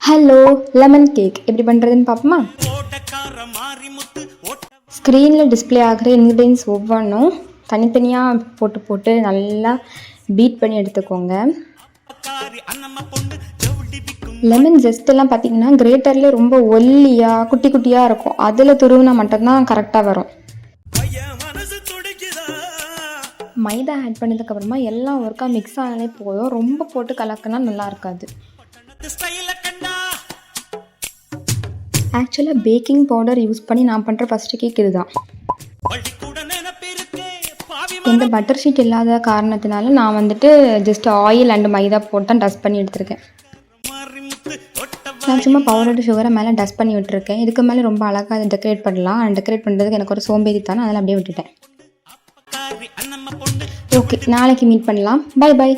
Hello, lemon cake எப்படி பண்ணுறதுன்னு பார்ப்போமா? ஸ்க்ரீனில் டிஸ்பிளே ஆகிற இன்க்ரீடியன்ஸ் ஒவ்வொன்றும் தனித்தனியாக போட்டு போட்டு நல்லா பீட் பண்ணி எடுத்துக்கோங்க. லெமன் ஜெஸ்ட்டெல்லாம் பார்த்தீங்கன்னா கிரேட்டரில் ரொம்ப ஒல்லியாக குட்டி குட்டியாக இருக்கும். அதில் துருவினா மட்டும்தான் கரெக்டாக வரும். மைதா ஆட் பண்ணதுக்கப்புறமா எல்லாம் ஒர்க்காக மிக்ஸ் ஆனாலே போதும். ரொம்ப போட்டு கலக்கினா நல்லா இருக்காது. ஆக்சுவலாக பேக்கிங் பவுடர் யூஸ் பண்ணி நான் பண்ணுற ஃபஸ்ட்டு கேக் இதுதான். எந்த பட்டர் ஷீட் இல்லாத காரணத்தினால நான் ஜஸ்ட் ஆயில் அண்ட் மைதா போட்டு தான் டஸ்ட் பண்ணி எடுத்திருக்கேன். நான் சும்மா பவுடர் சுகரை மேலே டஸ்ட் பண்ணி விட்டுருக்கேன். இதுக்கு மேலே ரொம்ப அழகாக அதை டெக்கரேட் பண்ணலாம். டெக்கரேட் பண்ணுறதுக்கு எனக்கு ஒரு சோம்பேறி தானே, அதெல்லாம் அப்படியே விட்டுட்டேன். ஓகே, நாளைக்கு மீட் பண்ணலாம். Bye by.